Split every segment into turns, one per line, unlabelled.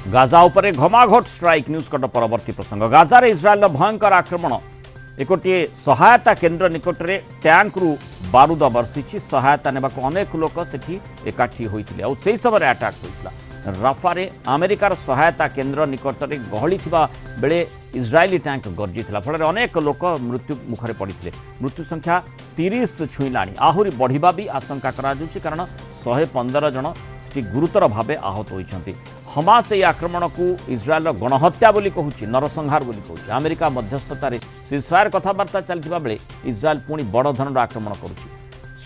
Gaza उपरे घमाघट strike news cut परवर्ती प्रसंग गाजार इज्राएल भयंकर आक्रमण एकोटे सहायता केन्द्र निकट में टैंक रु बारूद बर्षि सहायता ने अनेक लोक सेठी एकाठी होते और से समय अटैक होता राफारे अमेरिकार सहायता केन्द्र निकट में गहली बेले इज्राएली टैंक गर्जी फल अनेक लोक मृत्यु मुखरे पड़ते मृत्यु संख्या 30 छुईला आहरी बढ़िबा भी आशंका कारण 115 जन गुरुतर भावे आहत होती हमास यह आक्रमण को इज्राएल गणहत्या बोली कहूँ नरसंहार बोली कहूँ अमेरिका मध्यस्थतार सीजफायर कथबार्ता चलता बेले इज्राएल पुणी बड़ धरण आक्रमण करुच्ची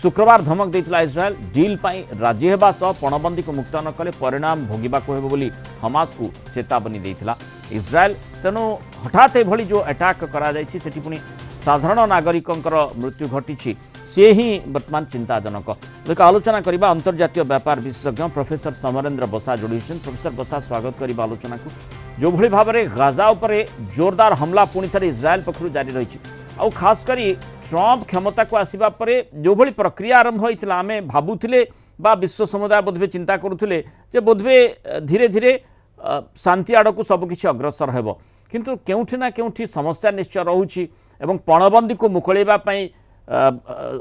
शुक्रवार धमक देता इज्राएल डील पाई राजी होगा सह पणबंदी को मुक्त न कले परिणाम भोगवाक बोली हमास को चेतावनी देता इज्राएल तेणु हठात एभली जो अटैक करी पुणी साधारण नागरिकंकर मृत्यु घटी सी ही वर्तमान चिंताजनक देख आलोचना करबा अंतर्जातीय व्यापार विशेषज्ञ प्रोफेसर समरेंद्र बसा जोड़ी प्रोफेसर बसा स्वागत करबा आलोचना को जो भली भाव में गाजा उपरे जोरदार हमला पुणी थे इज्राएल पक्षर जारी रही आउ खास करी ट्रंप क्षमता को आसवा परे जो भली प्रक्रिया आरंभ होइतिला आमे भाबुथिले बा विश्व समुदाय बोधवे चिंता करुथिले जे बोधवे धीरे धीरे शांति आड़ को सबकिछि अग्रसर हेबो किंतु केउठी ना केउठी समस्या निश्चय रहुछि एवं पणबंदी को मुकळेबा पई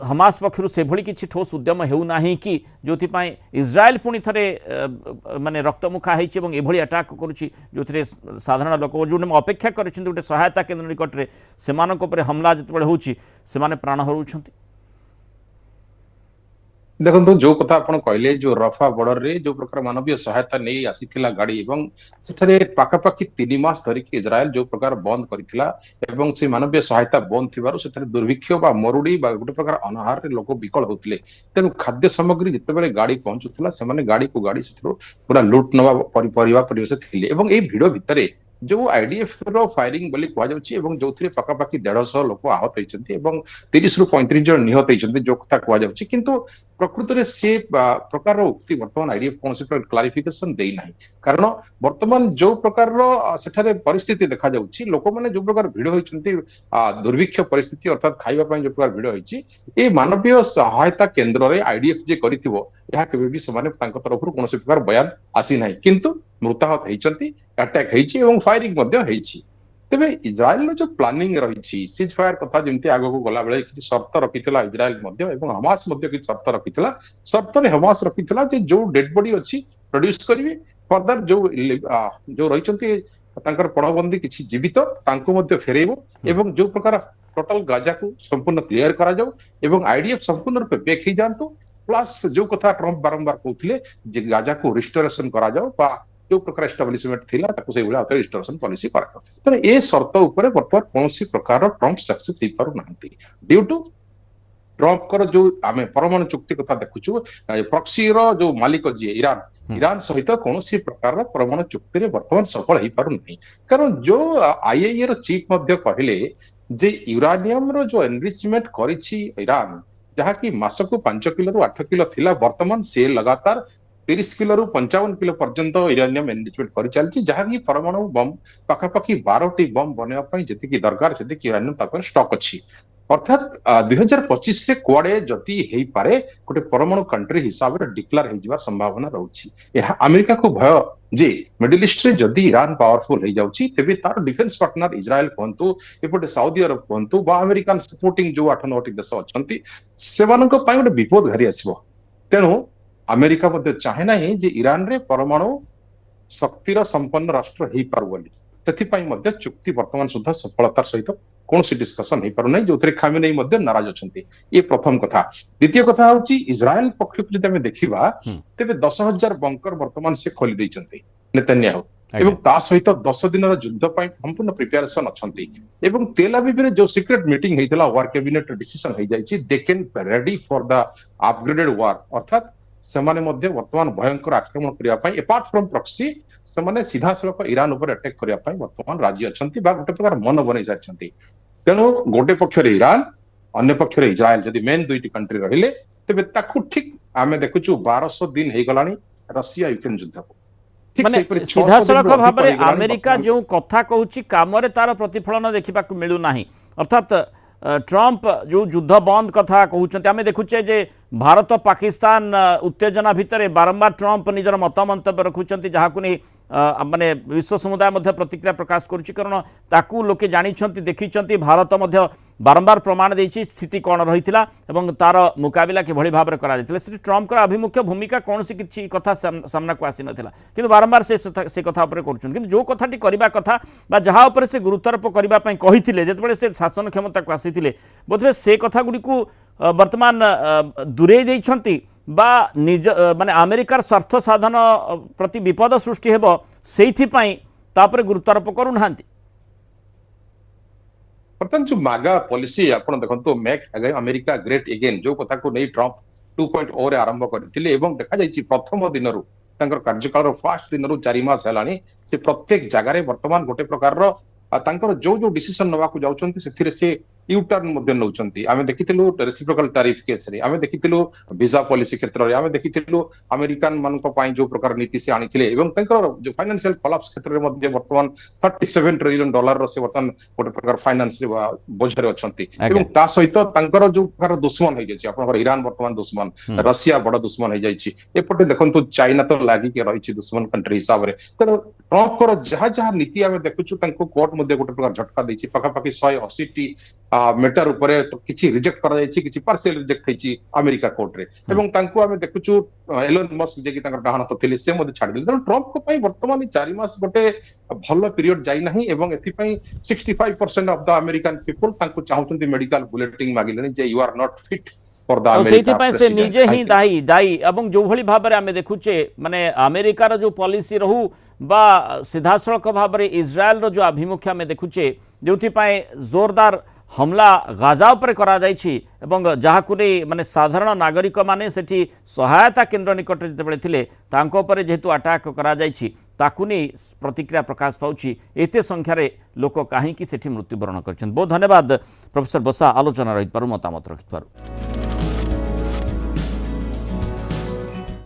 हमास पक्षर से भली किछि ठोस उद्यम हेउ नाही कि जोथिपाई इज्राएल पुणी थे माने रक्तमुखा होइछि एवं एभली अटैक करुछि जोथिरे साधारण लोक जो अपेक्षा करिसेंति गोटे सहायता केन्द्र निकट में सेमानक उपरे हमला जेतेबेले होउछि सेमाने प्राण हरउछंती
देखो जो कथा आप कहले जो रफा बॉर्डर रे जो प्रकार मानवीय सहायता नहीं आसीथिला गाड़ी एवं सेठारे पाखापाखि 3 मास धरिकी इज्राएल जो प्रकार बंद करिथिला एवं से मानवीय सहायता बंद थिबारु सेठारे दुर्भिक्ष बा मरुड़ी बा गोटे प्रकार अनाहार रे लोक विकल होतिले तेनु खाद्य सामग्री जेतेबेले गाड़ी पहुंचुथिला सेमाने गाड़ी को गाड़ी सेठरो पूरा लूट नवा परिवेश थिले एवं ए भिडो भितरे जो आईडीएफ रो फायरिंग बोली कह जाउछि जो पाखापाखि 150 लोक आहत होइछन्ति 30 रु 35 जन निहत होइछन्ति जो कथा कह जाउछि किंतु प्रकृत रे से प्रकार उक्ति वर्तमान आईडीएफ कौन से क्लारिफिकेशन देई नाही कारण वर्तमान जो प्रकार सेठारे परिस्थिति देखा जाउछि लोक माने जो प्रकार भिड़ होइछन्ति दुर्भिक्ष परिस्थिति अर्थात खाइबा पई जो प्रकार भिड़ होइछि ए मानवीय सहायता केन्द्र रे आईडीएफ जे करिथिबो यह केबे भी समाने तांको तरफरु कोन से प्रकार बयान आसी नाही किंतु मृताहत होइछन्ति अटैक होइछि एवं फायरिंग मध्ये होइछि तेबे इज्राएल जो प्लानिंग रही सीज फायर कथा जमती आग को गला बेले किछि शर्त रखिथिला इज्राएल मध्ये एवं हमास मध्ये किछि शर्त रखिथिला शर्त रे हमास रखिथिला जे जो डेड बॉडी अछि प्रोड्यूस करिवे फर्दर जो रहिचन्ति तांकर पणबंदी किछि जीवित तांको मध्ये फेरेइबो एवं जो प्रकार टोटल गाजा को संपूर्ण क्लियर करा जाऊ एवं आईडीएफ संपूर्ण रूप बैक ही जानतो प्लस जो कथा ट्रंप बारंबार कहउथिले जे गाजा को रिस्टोरेशन करा जाऊ बा जो प्रकार एस्टाब्लिशमेंट थिला ताको से भला रिस्टोरेशन पॉलिसी करा त ए शर्त ऊपर वर्तमान कोनसी प्रकार ट्रंप सक्सेस थी पारु नांती ड्यू टू ट्रंप कर जो आमे परमाणु चुक्ति कथा देखुछु प्रॉक्सी रो जो मालिक जी ईरान सहित कोनसी प्रकार परमाणु चुक्ति रे वर्तमान सफल ही पारु नहीं कारण जो आईएईए रो चीफ मध्ये कहले जे यूरेनियम रो जो एनरिचमेंट करिछि ईरान जहा कि मासको 5 किलो रु 8 किलो थिला वर्तमान से लगातार 30 किलो रु 55 किलो पर्यंत यूरेनियम एनरिचमेंट कर चलछि जहा कि परमाणु बम पाखापाखि 12टी बम बनेवा पई जेतिकी दरकार सेतिकी यूरेनियम तापर स्टॉक अछि अर्थात 2025 से कुआडे जति हेई पारे गोटे परमाणु कंट्री हिसाब रे डिक्लेयर हे जिवार संभावना रहउछि एहा अमेरिका को भय जे मिडिल ईस्ट रे जदि ईरान पावरफुल हे जाउछि तेबे तार डिफेंस पार्टनर इज्राएल कोंतु एपटे सऊदी अरब कोंतु बा अमेरिकन सपोर्टिंग जो 8-9टी देश अछंती सेवानक पई गोटे विपद घरी आसीबो तेनु अमेरिका मध्ये चाहे नाही जे ईरान रे परमाणु शक्तिर संपन्न राष्ट्र हेई पारु बोली तेथि मध्ये चुक्ति वर्तमान सुधा सफलतार सहित कौन सी डिस्कशन हो पार नहीं जो खामेनेई मध्ये नाराज अछंती ये प्रथम कथा द्वितीय कथा होची इज्राएल पक्ष को जदि हमें देखिबा तेबे 10,000 बंकर वर्तमान से खोली दैछंती नेतन्याहू एवं ता सहित 10 दिन युद्ध पई संपूर्ण प्रिपरेशन अछंती एवं तेल अवीव रे जो सीक्रेट मीटिंग हेतिला वार कैबिनेट डिसीजन हे जायछि they can ready for the upgraded war अर्थात सेमाने मध्ये वर्तमान भयंकर आक्रमण करिया पई अपार्ट फ्रॉम प्रॉक्सी सेमाने सीधा सलक ईरान ऊपर अटैक करिया पई वर्तमान राज्य अछंती बा गोटे प्रकार मन बनै जायछंती तेणु गोटे पक्ष रे ईरान अन्य पक्ष रे इज्राएल जदि मेन दुईटी कंट्री रहिले तेबे ताकू ठीक आमे देखुछु 1200 दिन हे गलानी रशिया यूक्रेन युद्ध को
माने सीधा सड़क भाव में अमेरिका जो कथा कहूँ काम तार प्रतिफलन देखा मिलू ना अर्थात ट्रंप जो युद्ध बंद कथा कहते आम देखुचे जे भारत पाकिस्तान उत्तेजना भितर बारंबार ट्रंप निजर मत मंतव्य रखुंट जहाँ नहीं माने विश्व समुदाय मध्य प्रतिक्रिया प्रकाश करुच्ची कारण ताकू लोके जानी देखी भारत मध्य बारंबार प्रमाण देछि स्थिति कौन रही तार मुकाबिला किभଳି भाव से ट्रम्प आभिमुख्य भूमिका कौन सी किसी कथा सामना को आसी नथिला किंतु बारंबार से कथा उपर करुछन किंतु जो कथाटी करबा कथा बा जहा उपर से गुरुत्वारोप करबा पई कहिथिले जेतबेले से शासन क्षमता को आसीथिले बोधवे से कथा गुडी को वर्तमान दूरे देइछंती बा निज माने अमेरिकार स्वार्थ साधन प्रति विपद सृष्टि हेबो सेइथि पई तापर गुरुत्वारोप करू नांती
बर्तमान जो मागा पॉलिसी आपण देखंतु मेक अमेरिका ग्रेट अगेन जो कथा को नहीं ट्रम्प 2.0 रे आरंभ करथिले एवं देखा जायछि प्रथम दिनरु तांकर कार्यकाल रो फर्स्ट दिनरु 4 मास हेलानी से प्रत्येक जगह रे वर्तमान गोटे प्रकार रो तांकर जो डिसीजन नवा को जाउछंती सेथिरे से यू टर्न मध्ये नउछंती आमे देखिथिलु रेसिप्रोकल टैरिफ केस रे आमे देखिथिलु वीजा पॉलिसी क्षेत्र रे आमे देखिथिलु अमेरिकन मानको पई जो प्रकार नीति से आनिथिले एवं तांकर जो फाइनेंशियल कोलैप्स क्षेत्र रे मध्ये वर्तमान 37 ट्रिलियन डॉलर रो से वर्तमान गोटे प्रकार फाइनेंस रे बोझरे अछंती एवं ता सहित तांकर जो प्रकार दुश्मन हो जायछि आपन ईरान वर्तमान दुश्मन रशिया बड़ दुश्मन हो जायछि एपटे देखंतु चाइना तो लागि के रहिछि दुश्मन कंट्री हिसाब रे त ट्रम्प को जहा जहा नीति आमे देखुछु तांको कोर्ट मध्ये गोटे प्रकार झटका दैछि पाखा पाखी 180 टी मेटर उपरे किछि रिजेक्ट करा जायछि किछि पार्शियल रिजेक्ट हैछि अमेरिका कोर्ट रे एवं तांको आमे देखुछु एलन मस्क जे कि तांकर डाहन तो थिले से मध्ये छाडी देले ट्रम्प को पई वर्तमान 4 मास गोटे भलो पीरियड जाई नाही एवं एथि पई 65% ऑफ द अमेरिकन पीपल तांको चाहुचंती मेडिकल बुलेटिन मागिलेनी जे you are not fit for the America
से निजे ही दायी एवं जो भली भाव में आमे देखुचे माने अमेरिकार जो पॉलिसी रहू बा सीधासलख भाव में इज्राएल रो जो आभिमुख्य आमे देखुचे जोथि पई जोरदार हमला गाजा उपर करा जायछि एवं जहाकु नै माने साधारण नागरिक माने सेठी सहायता केन्द्र निकट जेतेबेले थिले तांको उपरे जेहेतु अटैक करा जायछि ताकु नै प्रतिक्रिया प्रकाश पाउछि एते संख्या रे लोक काहेकि सेठी मृत्युवरण करछन। बहुत धन्यवाद प्रोफेसर बसा आलोचना रहित पारु मतामत रखित पारु।